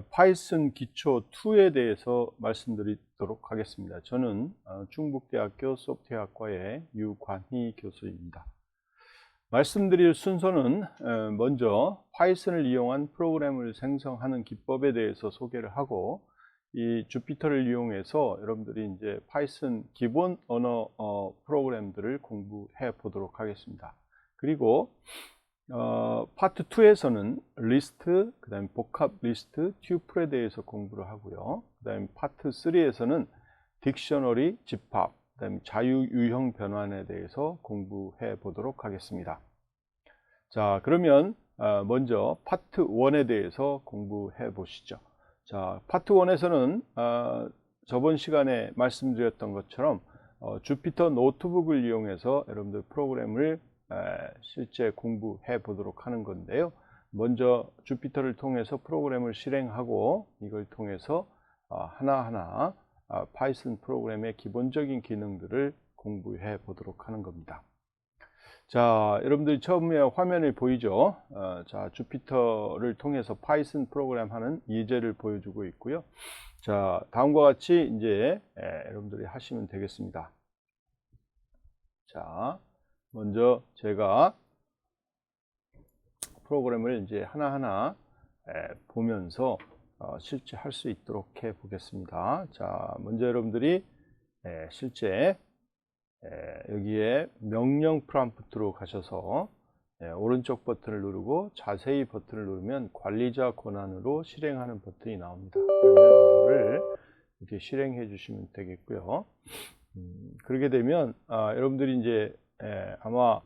파이썬 기초 2에 대해서 말씀드리도록 하겠습니다. 저는 중북대학교 소프트웨어학과의 유관희 교수입니다. 말씀드릴 순서는 먼저 파이썬을 이용한 프로그램을 생성하는 기법에 대해서 소개를 하고, 이 주피터를 이용해서 여러분들이 이제 파이썬 기본 언어 프로그램들을 공부해 보도록 하겠습니다. 그리고 파트 2에서는 리스트, 그 다음에 복합 리스트, 튜플에 대해서 공부를 하고요. 그 다음에 파트 3에서는 딕셔너리, 집합, 그 다음에 자유유형 변환에 대해서 공부해 보도록 하겠습니다. 자, 그러면 먼저 파트 1에 대해서 공부해 보시죠. 자, 파트 1에서는 저번 시간에 말씀드렸던 것처럼 주피터 노트북을 이용해서 여러분들 프로그램을 실제 공부해 보도록 하는 건데요. 먼저 주피터를 통해서 프로그램을 실행하고, 이걸 통해서 하나하나 파이썬 프로그램의 기본적인 기능들을 공부해 보도록 하는 겁니다. 자, 여러분들 처음에 화면에 보이죠? 자, 주피터를 통해서 파이썬 프로그램 하는 예제를 보여주고 있고요. 자, 다음과 같이 이제 여러분들이 하시면 되겠습니다. 자, 먼저 제가 프로그램을 이제 하나하나 보면서 실제 할 수 있도록 해 보겠습니다. 자, 먼저 여러분들이 실제 여기에 명령 프롬프트로 가셔서 오른쪽 버튼을 누르고 자세히 버튼을 누르면 관리자 권한으로 실행하는 버튼이 나옵니다. 그러면 이거를 이렇게 실행해 주시면 되겠고요. 그렇게 되면 여러분들이 이제 아마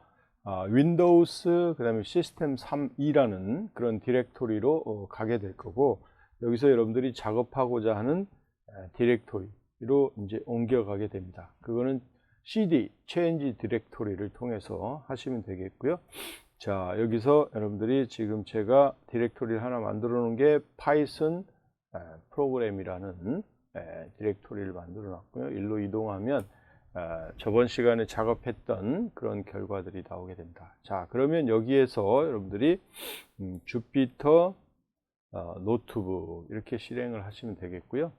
윈도우스, 그 다음에 시스템 3이라는 그런 디렉토리로 가게 될 거고, 여기서 여러분들이 작업하고자 하는 디렉토리로 이제 옮겨가게 됩니다. 그거는 cd, change 디렉토리를 통해서 하시면 되겠고요. 자, 여기서 여러분들이 지금 제가 디렉토리를 하나 만들어 놓은 게 파이썬 프로그램이라는 디렉토리를 만들어 놨고요. 일로 이동하면 저번 시간에 작업했던 그런 결과들이 나오게 됩니다. 자, 그러면 여기에서 여러분들이 주피터 노트북 이렇게 실행을 하시면 되겠고요.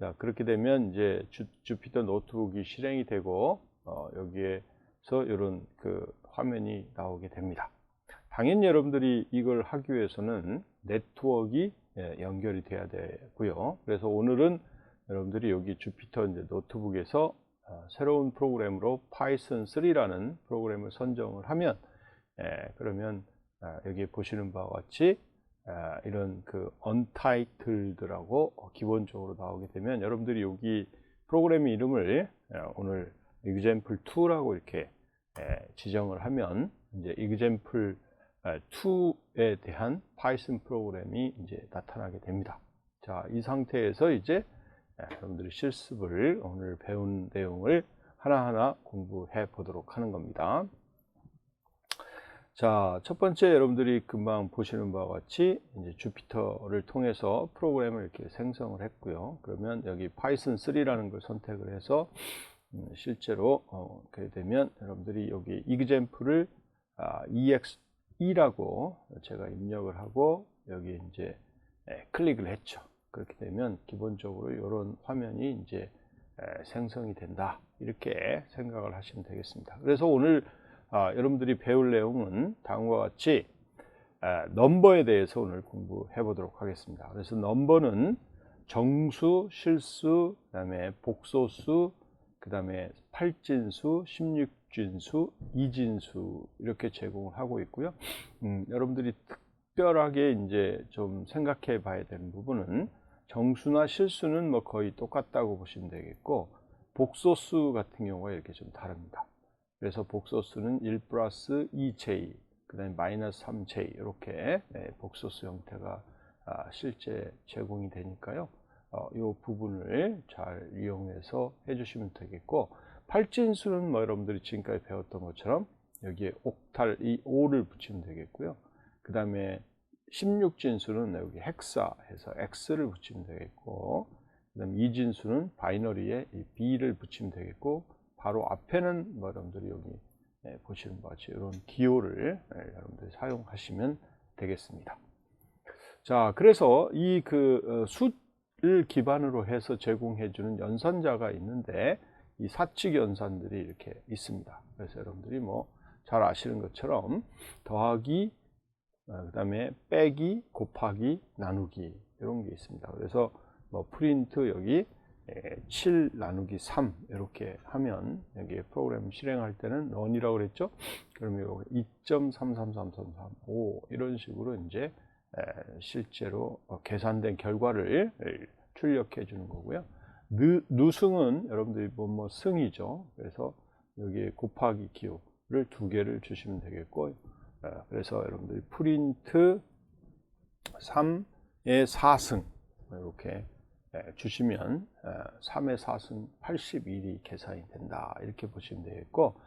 자, 그렇게 되면 이제 주피터 노트북이 실행이 되고 여기에서 이런 그 화면이 나오게 됩니다. 당연히 여러분들이 이걸 하기 위해서는 네트워크가 연결이 돼야 되고요. 그래서 오늘은 여러분들이 여기 주피터 이제 노트북에서 새로운 프로그램으로 파이썬 3라는 프로그램을 선정을 하면 그러면 여기 보시는 바와 같이 이런 그 untitled라고 기본적으로 나오게 되면, 여러분들이 여기 프로그램 이름을 오늘 example2라고 이렇게 지정을 하면 이제 example2에 대한 파이썬 프로그램이 이제 나타나게 됩니다. 자, 이 상태에서 이제 여러분들이 실습을, 오늘 배운 내용을 하나하나 공부해 보도록 하는 겁니다. 자, 첫 번째 여러분들이 금방 보시는 바와 같이 이제 주피터를 통해서 프로그램을 이렇게 생성을 했고요. 그러면 여기 파이썬 3라는 걸 선택을 해서 실제로 그렇게 되면 여러분들이 여기 example을 exe2라고 제가 입력을 하고 여기 이제 클릭을 했죠. 그렇게 되면 기본적으로 이런 화면이 이제 생성이 된다, 이렇게 생각을 하시면 되겠습니다. 그래서 오늘 여러분들이 배울 내용은 다음과 같이 넘버에 대해서 오늘 공부해 보도록 하겠습니다. 그래서 넘버는 정수, 실수, 그 다음에 복소수, 그 다음에 8진수, 16진수, 2진수 이렇게 제공을 하고 있고요. 여러분들이 특별하게 이제 좀 생각해 봐야 되는 부분은, 정수나 실수는 뭐 거의 똑같다고 보시면 되겠고, 복소수 같은 경우가 이렇게 좀 다릅니다. 그래서 복소수는 1 플러스 2j, 그 다음에 마이너스 3j 이렇게 복소수 형태가 실제 제공이 되니까요. 이 부분을 잘 이용해서 해주시면 되겠고, 8진수는 뭐 여러분들이 지금까지 배웠던 것처럼 여기에 옥탈, 이 5를 붙이면 되겠고요. 그 다음에 16진수는 여기 헥사 해서 x를 붙이면 되겠고, 그 다음에 2진수는 바이너리에 이 b를 붙이면 되겠고, 바로 앞에는 뭐 여러분들이 여기 보시는 바와 같이 이런 기호를 여러분들이 사용하시면 되겠습니다. 자, 그래서 이 숫을 기반으로 해서 제공해 주는 연산자가 있는데 이 사칙 연산들이 이렇게 있습니다. 그래서 여러분들이 뭐 잘 아시는 것처럼 더하기, 그다음에 빼기, 곱하기, 나누기 이런 게 있습니다. 그래서 뭐 프린트 여기 7 나누기 3 이렇게 하면 여기 프로그램 실행할 때는 런이라고 그랬죠. 그러면 2.33335 이런 식으로 이제 실제로 계산된 결과를 출력해 주는 거고요. 누승은 여러분들이 뭐 승이죠. 그래서 여기 곱하기 기호를 2개를 주시면 되겠고, 그래서 여러분들이 프린트 3의 4승 이렇게 주시면 3의 4승 81이 계산이 된다 이렇게 보시면 되겠고,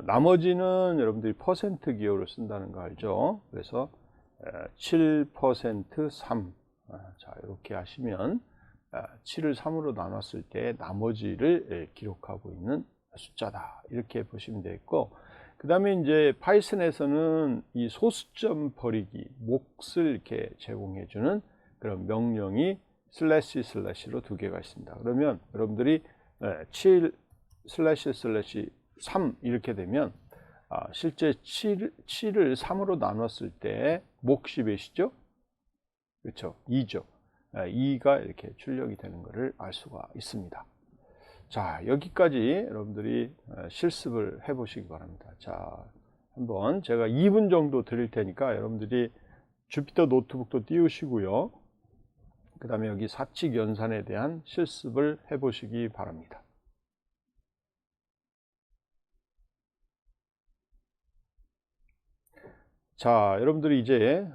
나머지는 여러분들이 퍼센트 기호를 쓴다는 거 알죠. 그래서 7% 3 자 이렇게 하시면 7을 3으로 나눴을 때 나머지를 기록하고 있는 숫자다 이렇게 보시면 되겠고, 그 다음에 이제 파이썬에서는 이 소수점 버리기 몫을 이렇게 제공해 주는 그런 명령이 슬래시로 2개가 있습니다. 그러면 여러분들이 7 슬래시 3 이렇게 되면 실제 7을 3으로 나눴을 때 몫이 몇이죠? 그렇죠, 2죠. 2가 이렇게 출력이 되는 것을 알 수가 있습니다. 자, 여기까지 여러분들이 실습을 해 보시기 바랍니다. 자, 한번 제가 2분 정도 드릴 테니까 여러분들이 주피터 노트북도 띄우시고요. 그 다음에 여기 사칙 연산에 대한 실습을 해 보시기 바랍니다. 자, 여러분들이 이제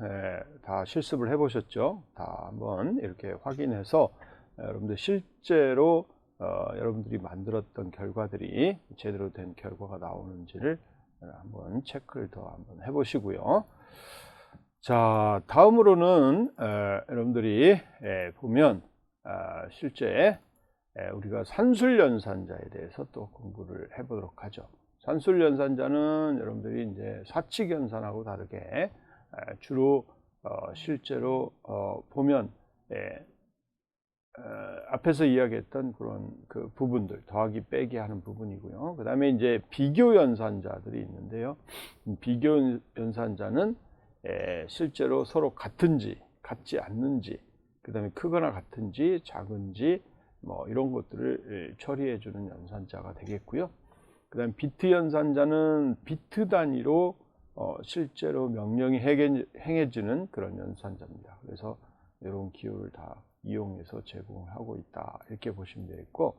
다 실습을 해 보셨죠? 다 한번 이렇게 확인해서 여러분들 실제로 여러분들이 만들었던 결과들이 제대로 된 결과가 나오는지를 한번 체크를 더 한번 해 보시고요. 자, 다음으로는 여러분들이 보면 실제 우리가 산술연산자에 대해서 또 공부를 해 보도록 하죠. 산술연산자는 여러분들이 이제 사칙연산하고 다르게 주로 실제로 보면 앞에서 이야기했던 그런 그 부분들 더하기 빼기 하는 부분이고요. 그 다음에 이제 비교연산자들이 있는데요. 비교연산자는 실제로 서로 같은지 같지 않는지, 그 다음에 크거나 같은지 작은지 뭐 이런 것들을 처리해 주는 연산자가 되겠고요. 그 다음에 비트 연산자는 비트 단위로 실제로 명령이 행해지는 그런 연산자입니다. 그래서 이런 기호를 다 이용해서 제공을 하고 있다 이렇게 보시면 되겠고,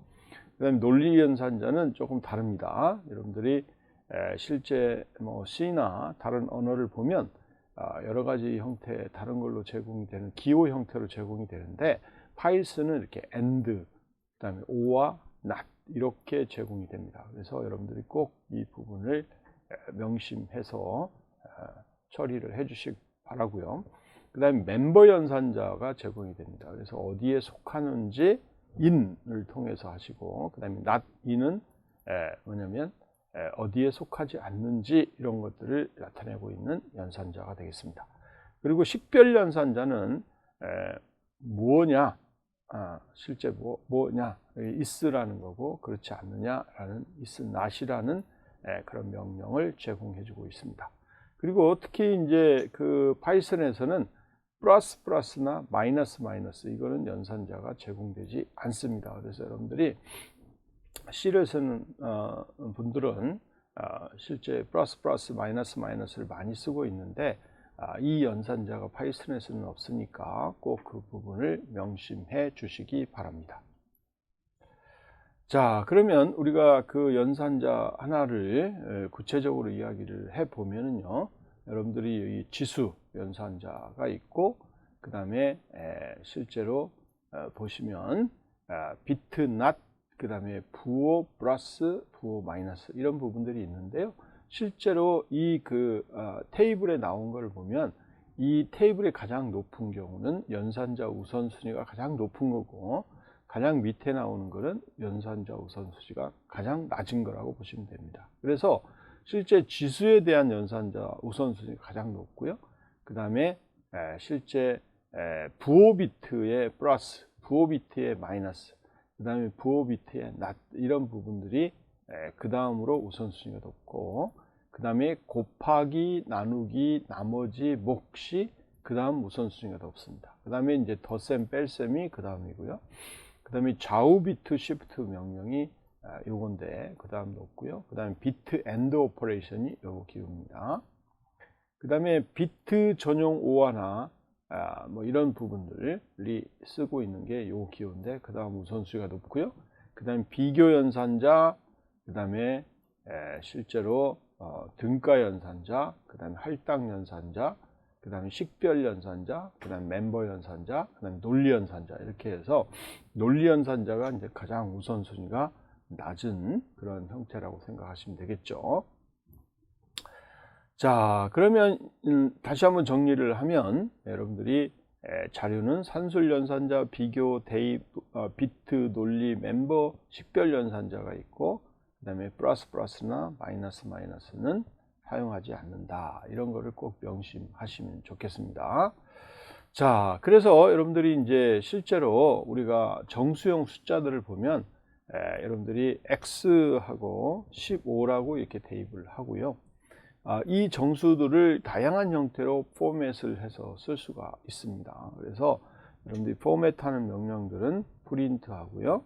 그 다음에 논리 연산자는 조금 다릅니다. 여러분들이 실제 뭐 C나 다른 언어를 보면 여러 가지 형태 다른 걸로 제공이 되는 기호 형태로 제공이 되는데, 파이썬은 이렇게 and, 그 다음에 or와 not 이렇게 제공이 됩니다. 그래서 여러분들이 꼭 이 부분을 명심해서 처리를 해 주시기 바라고요. 그 다음에 멤버 연산자가 제공이 됩니다. 그래서 어디에 속하는지 in을 통해서 하시고, 그 다음에 not in은 뭐냐면 어디에 속하지 않는지 이런 것들을 나타내고 있는 연산자가 되겠습니다. 그리고 식별 연산자는 무엇냐, 실제 뭐냐, is라는 거고, 그렇지 않느냐라는 is not이라는 그런 명령을 제공해 주고 있습니다. 그리고 특히 이제 그 파이썬에서는 플러스나 마이너스 이거는 연산자가 제공되지 않습니다. 그래서 여러분들이 C를 쓰는 분들은 실제 플러스 마이너스를 많이 쓰고 있는데, 이 연산자가 파이썬에서는 없으니까 꼭 그 부분을 명심해 주시기 바랍니다. 자, 그러면 우리가 그 연산자 하나를 구체적으로 이야기를 해 보면은요, 여러분들이 이 지수 연산자가 있고, 그 다음에 실제로 보시면 비트 not, 그 다음에 부호 플러스 부호 마이너스 이런 부분들이 있는데요. 실제로 이 테이블에 나온 걸 보면 이 테이블이 가장 높은 경우는 연산자 우선순위가 가장 높은 거고, 가장 밑에 나오는 것은 연산자 우선순위가 가장 낮은 거라고 보시면 됩니다. 그래서 실제 지수에 대한 연산자 우선순위가 가장 높고요. 그 다음에 실제 부호 비트의 플러스, 부호 비트의 마이너스, 그 다음에 부호 비트의 낫, 이런 부분들이 그 다음으로 우선순위가 높고, 그 다음에 곱하기, 나누기, 나머지, 몫이 그 다음 우선순위가 높습니다. 그 다음에 이제 덧셈, 뺄셈이 그 다음이고요. 그 다음에 좌우 비트 시프트 명령이 요건데 그 다음 높고요. 그 다음에 비트 엔드 오퍼레이션이 요거 기호입니다. 그 다음에 비트 전용 오화나 뭐 이런 부분들이 쓰고 있는 게 요 기호인데 그 다음 우선순위가 높고요. 그 다음에 비교 연산자, 그 다음에 실제로 등가 연산자, 그 다음에 할당 연산자, 그 다음에 식별 연산자, 그 다음에 멤버 연산자, 그 다음에 논리 연산자, 이렇게 해서 논리 연산자가 이제 가장 우선순위가 낮은 그런 형태라고 생각하시면 되겠죠. 자, 그러면 다시 한번 정리를 하면 여러분들이 자료는 산술 연산자, 비교, 대입, 비트, 논리, 멤버, 식별 연산자가 있고, 그 다음에 플러스나 마이너스는 사용하지 않는다. 이런 거를 꼭 명심하시면 좋겠습니다. 자, 그래서 여러분들이 이제 실제로 우리가 정수형 숫자들을 보면 여러분들이 x하고 15라고 이렇게 대입을 하고요. 이 정수들을 다양한 형태로 포맷을 해서 쓸 수가 있습니다. 그래서 여러분들이 포맷하는 명령들은 프린트 하고요.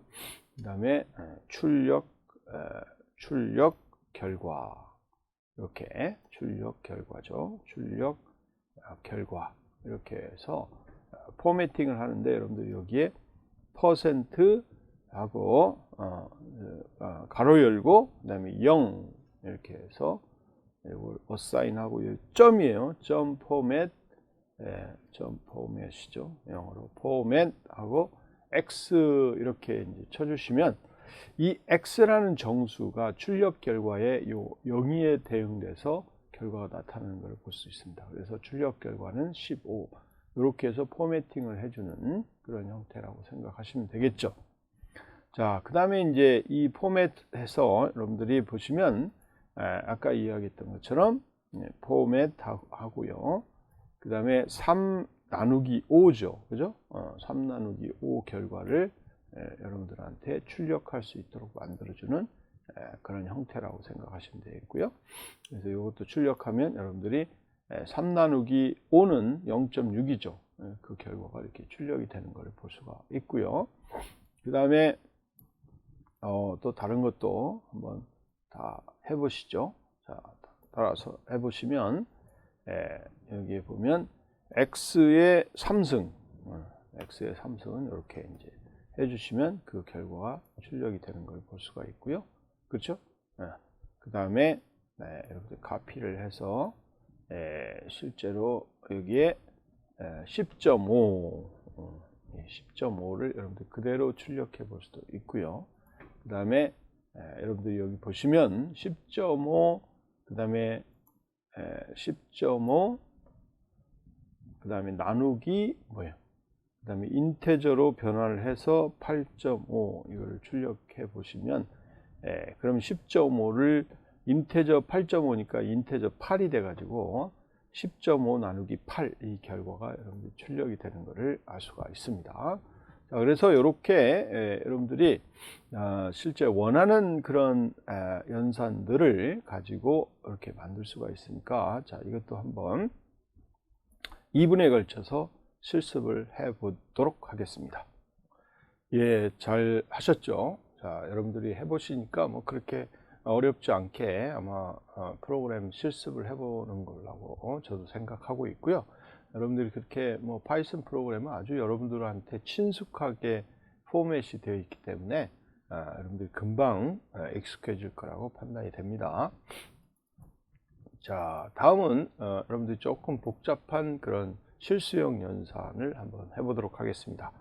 그 다음에 출력 결과, 이렇게 출력 결과죠. 출력 결과, 이렇게 해서 포매팅을 하는데, 여러분들이 여기에 퍼센트 하고 가로 열고 그 다음에 0 이렇게 해서 이걸 어사인하고, 점이에요. 점 포맷, 점 포맷이죠. 영어로 포맷하고 X 이렇게 이제 쳐주시면, 이 X라는 정수가 출력 결과에 요 0에 대응돼서 결과가 나타나는 걸 볼 수 있습니다. 그래서 출력 결과는 15, 이렇게 해서 포매팅을 해주는 그런 형태라고 생각하시면 되겠죠. 자, 그 다음에 이제 이 포맷해서 여러분들이 보시면 아까 이야기했던 것처럼 포맷 하고요. 그 다음에 3 나누기 5죠. 그죠? 3 나누기 5 결과를 여러분들한테 출력할 수 있도록 만들어주는 그런 형태라고 생각하시면 되겠고요. 그래서 이것도 출력하면 여러분들이 3 나누기 5는 0.6이죠. 그 결과가 이렇게 출력이 되는 걸 볼 수가 있고요. 그 다음에 또 다른 것도 한번 다 해보시죠. 자, 따라서 해보시면 여기에 보면 x의 3승, x의 3승은 이렇게 이제 해주시면 그 결과가 출력이 되는 걸 볼 수가 있고요. 그렇죠? 그 다음에 이렇게 카피를 해서 실제로 여기에 10.5, 10.5를 여러분들 그대로 출력해 볼 수도 있고요. 그 다음에 여러분들 여기 보시면 10.5, 그 다음에 10.5, 그 다음에 나누기 뭐예요? 그 다음에 인테저로 변화를 해서 8.5 이거를 출력해 보시면, 그럼 10.5를 인테저 8.5니까 인테저 8이 돼 가지고 10.5 나누기 8 이 결과가 여러분들 출력이 되는 것을 알 수가 있습니다. 자, 그래서 이렇게 여러분들이 실제 원하는 그런 연산들을 가지고 이렇게 만들 수가 있으니까, 자, 이것도 한번 2분에 걸쳐서 실습을 해 보도록 하겠습니다. 예, 잘 하셨죠? 자, 여러분들이 해 보시니까 뭐 그렇게 어렵지 않게 아마 프로그램 실습을 해 보는 거라고 저도 생각하고 있고요. 여러분들이 그렇게 뭐 파이썬 프로그램은 아주 여러분들한테 친숙하게 포맷이 되어 있기 때문에 여러분들이 금방 익숙해질 거라고 판단이 됩니다. 자, 다음은 여러분들이 조금 복잡한 그런 실수형 연산을 한번 해보도록 하겠습니다.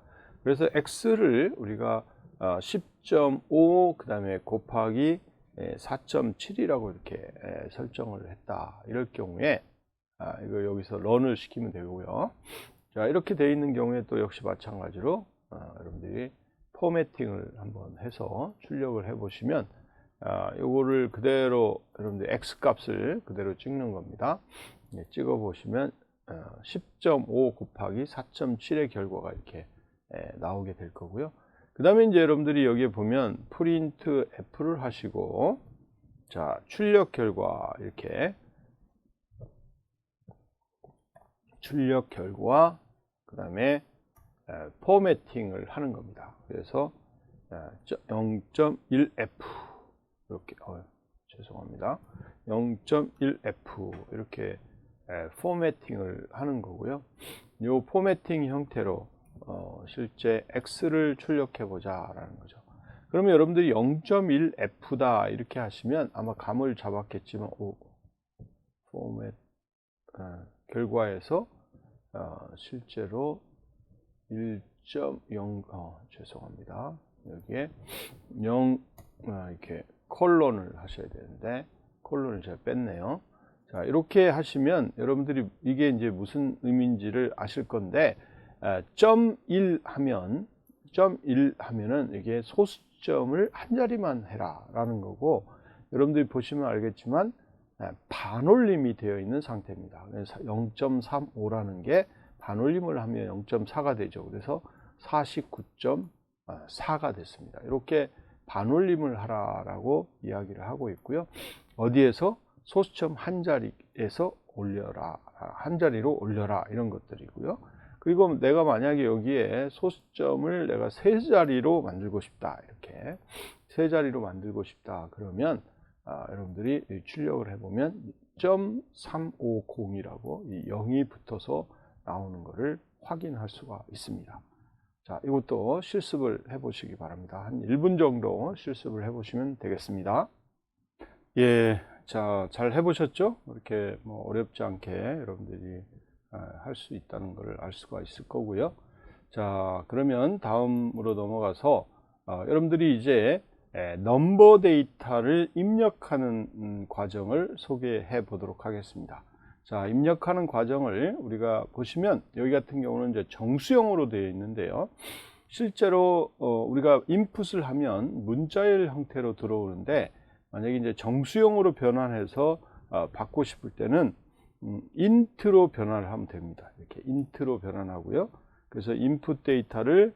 그래서 x를 우리가 10.5 그 다음에 곱하기 4.7이라고 이렇게 설정을 했다. 이럴 경우에 이거 여기서 런을 시키면 되고요. 자, 이렇게 되어 있는 경우에 또 역시 마찬가지로 여러분들이 포매팅을 한번 해서 출력을 해 보시면 요거를 그대로 여러분들 x 값을 그대로 찍는 겁니다. 찍어 보시면 10.5 곱하기 4.7의 결과가 이렇게 나오게 될 거고요. 그 다음에 이제 여러분들이 여기에 보면 프린트 F를 하시고, 자, 출력 결과, 이렇게 출력 결과, 그 다음에 포매팅을 하는 겁니다. 그래서 0.1F 이렇게, 죄송합니다. 0.1F 이렇게 포매팅을 하는 거고요. 이 포매팅 형태로 실제 X를 출력해 보자 라는 거죠. 그러면 여러분들이 0.1F다 이렇게 하시면 아마 감을 잡았겠지만, 포맷 결과에서 실제로 1.0 죄송합니다. 여기에 0 이렇게 콜론을 하셔야 되는데 콜론을 제가 뺐네요. 자, 이렇게 하시면 여러분들이 이게 이제 무슨 의미인지를 아실 건데, .1 하면은 이게 소수점을 한 자리만 해라 라는 거고, 여러분들이 보시면 알겠지만 반올림이 되어 있는 상태입니다. 그래서 0.35라는 게 반올림을 하면 0.4가 되죠. 그래서 49.4가 됐습니다. 이렇게 반올림을 하라라고 이야기를 하고 있고요. 어디에서? 소수점 한 자리에서 올려라, 한 자리로 올려라, 이런 것들이고요. 그리고 내가 만약에 여기에 소수점을 내가 세 자리로 만들고 싶다, 이렇게 세 자리로 만들고 싶다 그러면 여러분들이 출력을 해보면 0.350이라고 이 0이 붙어서 나오는 것을 확인할 수가 있습니다. 자, 이것도 실습을 해보시기 바랍니다. 한 1분 정도 실습을 해보시면 되겠습니다. 예, 자, 잘 해보셨죠? 이렇게 뭐 어렵지 않게 여러분들이 할 수 있다는 것을 알 수가 있을 거고요. 자, 그러면 다음으로 넘어가서 여러분들이 이제 넘버 데이터를 입력하는 과정을 소개해 보도록 하겠습니다. 자, 입력하는 과정을 우리가 보시면 여기 같은 경우는 이제 정수형으로 되어 있는데요. 실제로 우리가 인풋을 하면 문자열 형태로 들어오는데, 만약에 이제 정수형으로 변환해서 받고 싶을 때는 인트로 변환을 하면 됩니다. 이렇게 인트로 변환하고요. 그래서 인풋 데이터를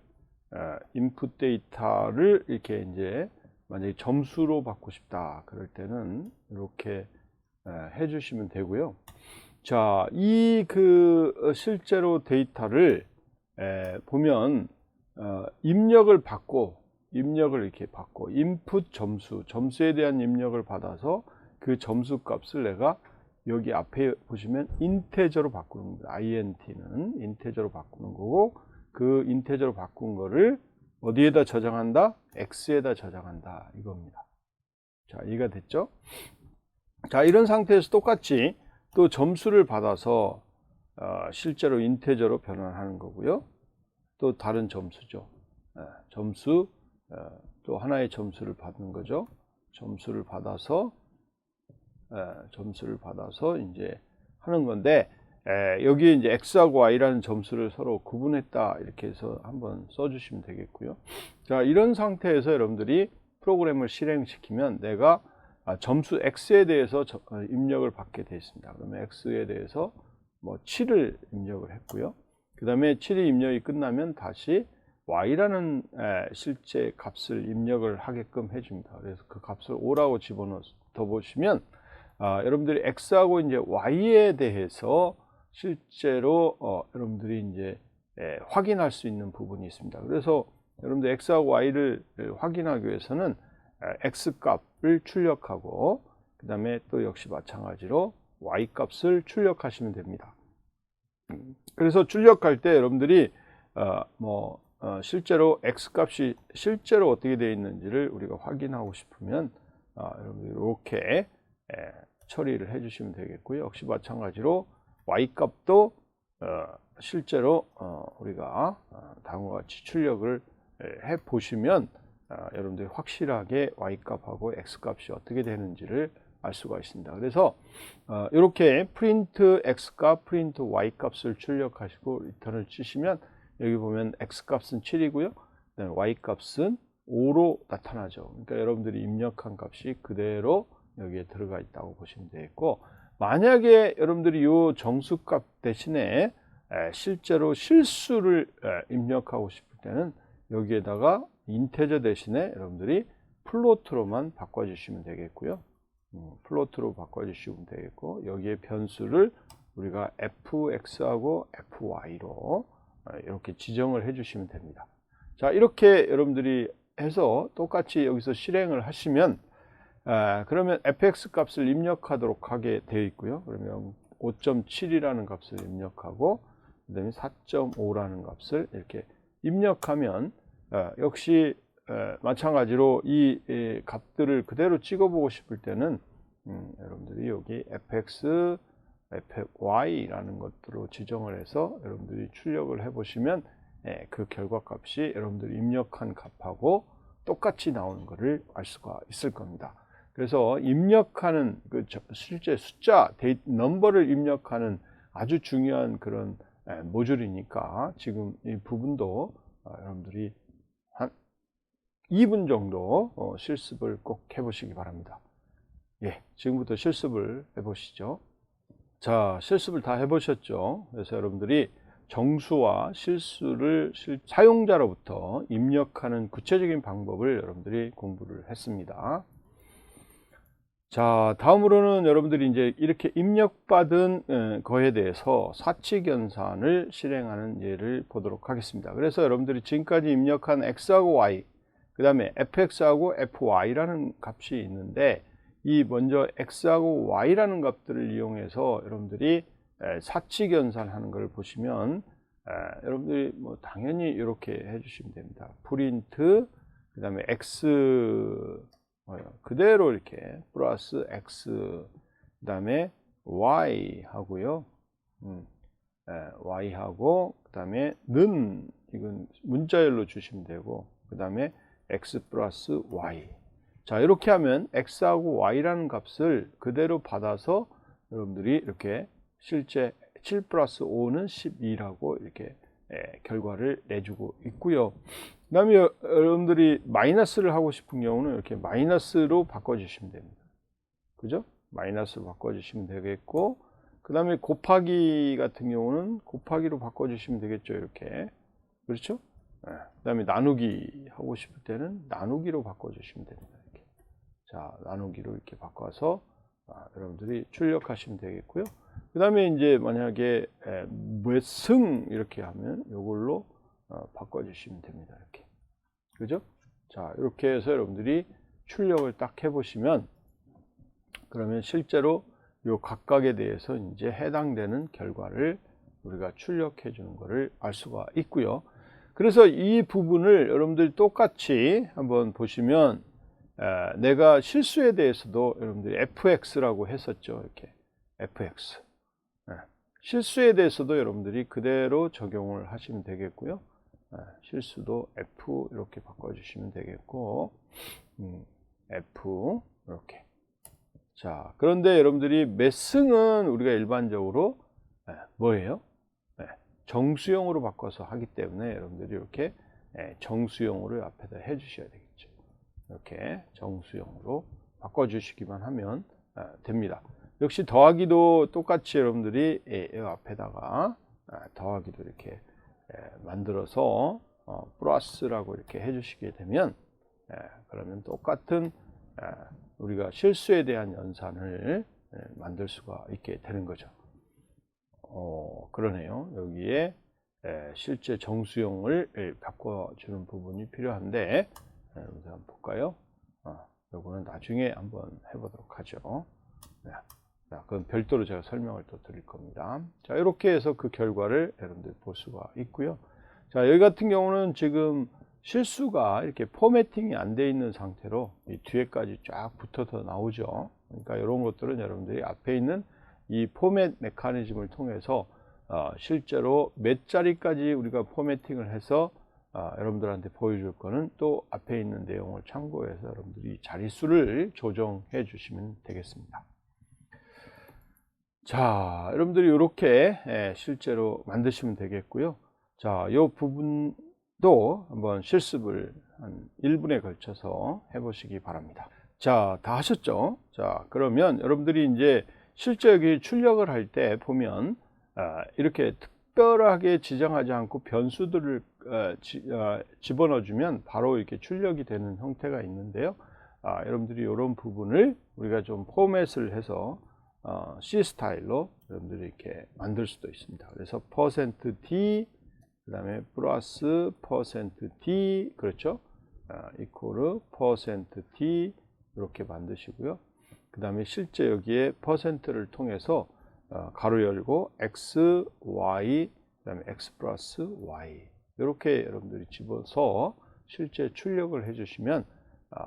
이렇게 이제 만약에 점수로 받고 싶다 그럴 때는 이렇게 해주시면 되고요. 자, 이 실제로 데이터를 보면 입력을 이렇게 받고 인풋 점수에 대한 입력을 받아서 그 점수 값을 내가 여기 앞에 보시면 인테저로 바꾸는 겁니다. int는 인테저로 바꾸는 거고, 그 인테저로 바꾼 거를 어디에다 저장한다? x에다 저장한다, 이겁니다. 자, 이해가 됐죠? 자, 이런 상태에서 똑같이 또 점수를 받아서 실제로 인테저로 변환하는 거고요. 또 다른 점수죠. 점수, 또 하나의 점수를 받는 거죠. 점수를 받아서 이제 하는 건데, 여기에 이제 x하고 y라는 점수를 서로 구분했다 이렇게 해서 한번 써주시면 되겠고요. 자, 이런 상태에서 여러분들이 프로그램을 실행시키면 내가 점수 x에 대해서 입력을 받게 되어 있습니다. 그러면 x에 대해서 뭐 7을 입력을 했고요. 그 다음에 7이 입력이 끝나면 다시 y라는 실제 값을 입력을 하게끔 해줍니다. 그래서 그 값을 5라고 집어넣어 보시면 여러분들이 x하고 이제 y에 대해서 실제로 여러분들이 이제 확인할 수 있는 부분이 있습니다. 그래서 여러분들 x하고 y를 확인하기 위해서는 x 값을 출력하고, 그 다음에 또 역시 마찬가지로 y 값을 출력하시면 됩니다. 그래서 출력할 때 여러분들이 실제로 x 값이 실제로 어떻게 되어 있는지를 우리가 확인하고 싶으면 여러분들이 이렇게 처리를 해 주시면 되겠고요. 역시 마찬가지로 y 값도 실제로 우리가 다음과 같이 출력을 해 보시면 여러분들이 확실하게 y 값하고 x 값이 어떻게 되는지를 알 수가 있습니다. 그래서 이렇게 프린트 x 값, 프린트 y 값을 출력하시고 리턴을 치시면 여기 보면 x 값은 7이고요. y 값은 5로 나타나죠. 그러니까 여러분들이 입력한 값이 그대로 여기에 들어가 있다고 보시면 되겠고, 만약에 여러분들이 이 정수값 대신에 실제로 실수를 입력하고 싶을 때는 여기에다가 인테저 대신에 여러분들이 플로트로만 바꿔주시면 되겠고요. 플로트로 바꿔주시면 되겠고, 여기에 변수를 우리가 fx하고 fy로 이렇게 지정을 해주시면 됩니다. 자, 이렇게 여러분들이 해서 똑같이 여기서 실행을 하시면 그러면 fx 값을 입력하도록 하게 되어 있고요. 그러면 5.7이라는 값을 입력하고 그 다음에 4.5라는 값을 이렇게 입력하면 역시 마찬가지로 이 값들을 그대로 찍어보고 싶을 때는 여러분들이 여기 fx, fy라는 것들로 지정을 해서 여러분들이 출력을 해보시면 그 결과값이 여러분들이 입력한 값하고 똑같이 나오는 것을 알 수가 있을 겁니다. 그래서 입력하는 그 실제 숫자, 넘버를 입력하는 아주 중요한 그런 모듈이니까 지금 이 부분도 여러분들이 한 2분 정도 실습을 꼭 해보시기 바랍니다. 예, 지금부터 실습을 해보시죠. 자, 실습을 다 해보셨죠? 그래서 여러분들이 정수와 실수를 사용자로부터 입력하는 구체적인 방법을 여러분들이 공부를 했습니다. 자, 다음으로는 여러분들이 이제 이렇게 입력받은 거에 대해서 사칙연산을 실행하는 예를 보도록 하겠습니다. 그래서 여러분들이 지금까지 입력한 x하고 y, 그 다음에 fx하고 fy라는 값이 있는데, 이 먼저 x하고 y라는 값들을 이용해서 여러분들이 사칙연산하는 걸 보시면 여러분들이 뭐 당연히 이렇게 해주시면 됩니다. 프린트, 그 다음에 x 그대로 이렇게 플러스 x, 그 다음에 y 하고요. y 하고 그 다음에 는 이건 문자열로 주시면 되고, 그 다음에 x 플러스 y. 자, 이렇게 하면 x하고 y라는 값을 그대로 받아서 여러분들이 이렇게 실제 7 플러스 5는 12라고 이렇게 결과를 내주고 있고요. 그 다음에 여러분들이 마이너스를 하고 싶은 경우는 이렇게 마이너스로 바꿔주시면 됩니다. 그죠? 마이너스로 바꿔주시면 되겠고, 그 다음에 곱하기 같은 경우는 곱하기로 바꿔주시면 되겠죠. 이렇게. 그렇죠? 그 다음에 나누기 하고 싶을 때는 나누기로 바꿔주시면 됩니다. 이렇게. 자, 나누기로 이렇게 바꿔서 여러분들이 출력하시면 되겠고요. 그 다음에 이제 만약에 몇 승 이렇게 하면 이걸로 바꿔주시면 됩니다. 이렇게. 그죠? 자, 이렇게 해서 여러분들이 출력을 딱 해보시면, 그러면 실제로 요 각각에 대해서 이제 해당되는 결과를 우리가 출력해 주는 것을 알 수가 있고요. 그래서 이 부분을 여러분들이 똑같이 한번 보시면, 내가 실수에 대해서도 여러분들이 fx라고 했었죠. 이렇게 fx. 실수에 대해서도 여러분들이 그대로 적용을 하시면 되겠고요. 실수도 F 이렇게 바꿔주시면 되겠고, F 이렇게. 자, 그런데 여러분들이 몇 승은 우리가 일반적으로 뭐예요? 정수용으로 바꿔서 하기 때문에 여러분들이 이렇게 정수용으로 앞에다 해주셔야 되겠죠. 이렇게 정수용으로 바꿔주시기만 하면 됩니다. 역시 더하기도 똑같이 여러분들이 이 앞에다가 더하기도 이렇게 만들어서 플러스라고 이렇게 해주시게 되면 그러면 똑같은 우리가 실수에 대한 연산을 만들 수가 있게 되는 거죠. 그러네요. 여기에 실제 정수용을 바꿔주는 부분이 필요한데, 한번 볼까요? 요거는 나중에 한번 해보도록 하죠. 자, 그건 별도로 제가 설명을 또 드릴 겁니다. 자, 이렇게 해서 그 결과를 여러분들 볼 수가 있고요. 자, 여기 같은 경우는 지금 실수가 이렇게 포매팅이 안 돼 있는 상태로 이 뒤에까지 쫙 붙어서 나오죠. 그러니까 이런 것들은 여러분들이 앞에 있는 이 포맷 메커니즘을 통해서 실제로 몇 자리까지 우리가 포매팅을 해서 여러분들한테 보여줄 거는 또 앞에 있는 내용을 참고해서 여러분들이 자릿수를 조정해 주시면 되겠습니다. 자, 여러분들이 이렇게 실제로 만드시면 되겠고요. 자, 이 부분도 한번 실습을 한 1분에 걸쳐서 해보시기 바랍니다. 자, 다 하셨죠? 자, 그러면 여러분들이 이제 실제 여기 출력을 할 때 보면 이렇게 특별하게 지정하지 않고 변수들을 집어넣어 주면 바로 이렇게 출력이 되는 형태가 있는데요. 여러분들이 이런 부분을 우리가 좀 포맷을 해서 C 스타일로 여러분들이 이렇게 만들 수도 있습니다. 그래서 %d 그 다음에 플러스 %d 그렇죠? 이코르 %d 이렇게 만드시고요. 그 다음에 실제 여기에 %를 통해서 가로 열고 x, y, 그 다음에 x 플러스 y 이렇게 여러분들이 집어서 실제 출력을 해주시면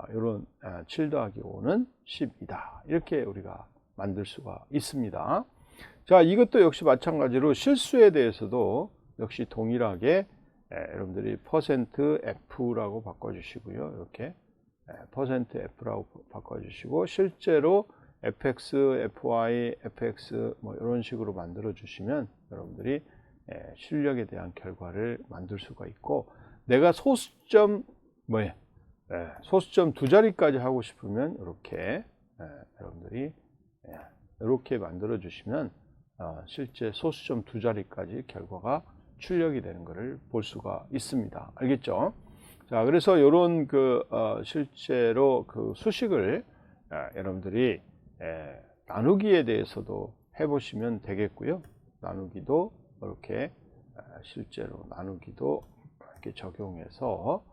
이런 7 더하기 5는 10이다. 이렇게 우리가 만들 수가 있습니다. 자, 이것도 역시 마찬가지로 실수에 대해서도 역시 동일하게 여러분들이 %f라고 바꿔주시고요. 이렇게 %f라고 바꿔주시고 실제로 fx, fy, fx 뭐 이런 식으로 만들어 주시면 여러분들이 출력에 대한 결과를 만들 수가 있고, 내가 소수점 소수점 두 자리까지 하고 싶으면 이렇게 여러분들이 이렇게 만들어 주시면 실제 소수점 두 자리까지 결과가 출력이 되는 것을 볼 수가 있습니다. 알겠죠? 자, 그래서 이런 실제로 그 수식을 여러분들이 나누기에 대해서도 해보시면 되겠고요. 나누기도 이렇게 실제로 나누기도 이렇게 적용해서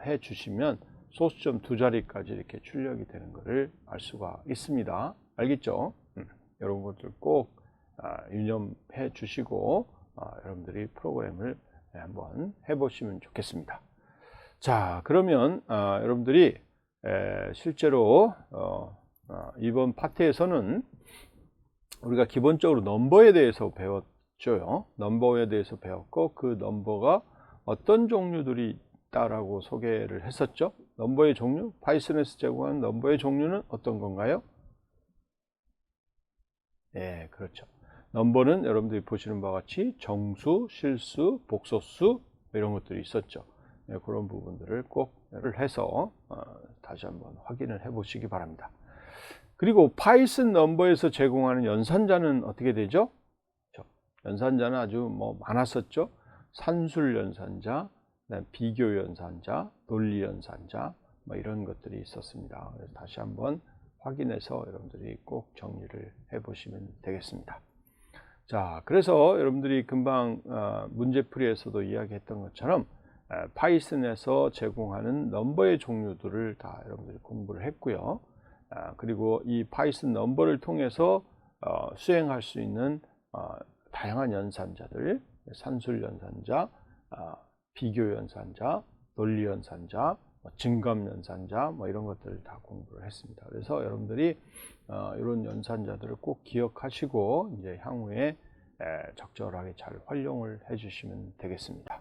해 주시면 소수점 두 자리까지 이렇게 출력이 되는 것을 알 수가 있습니다. 알겠죠? 이런 것들 꼭 유념해 주시고 여러분들이 프로그램을 한번 해보시면 좋겠습니다. 자, 그러면 여러분들이 실제로 이번 파트에서는 우리가 기본적으로 넘버에 대해서 배웠죠. 넘버에 대해서 배웠고, 그 넘버가 어떤 종류들이 있다라고 소개를 했었죠. 넘버의 종류, 파이썬에서 제공하는 넘버의 종류는 어떤 건가요? 네, 그렇죠. 넘버는 여러분들이 보시는 바와 같이 정수, 실수, 복소수 이런 것들이 있었죠. 네, 그런 부분들을 꼭 해서 다시 한번 확인을 해 보시기 바랍니다. 그리고 파이썬 넘버에서 제공하는 연산자는 어떻게 되죠? 연산자는 아주 많았었죠. 산술 연산자, 비교 연산자, 논리 연산자 이런 것들이 있었습니다. 그래서 다시 한번 확인해서 여러분들이 꼭 정리를 해 보시면 되겠습니다. 자, 그래서 여러분들이 금방 문제풀이에서도 이야기했던 것처럼 파이썬에서 제공하는 넘버의 종류들을 다 여러분들이 공부를 했고요. 그리고 이 파이썬 넘버를 통해서 수행할 수 있는 다양한 연산자들, 산술 연산자, 비교 연산자, 논리 연산자, 증감 연산자 이런 것들을 다 공부를 했습니다. 그래서 여러분들이 이런 연산자들을 꼭 기억하시고 이제 향후에 적절하게 잘 활용을 해 주시면 되겠습니다.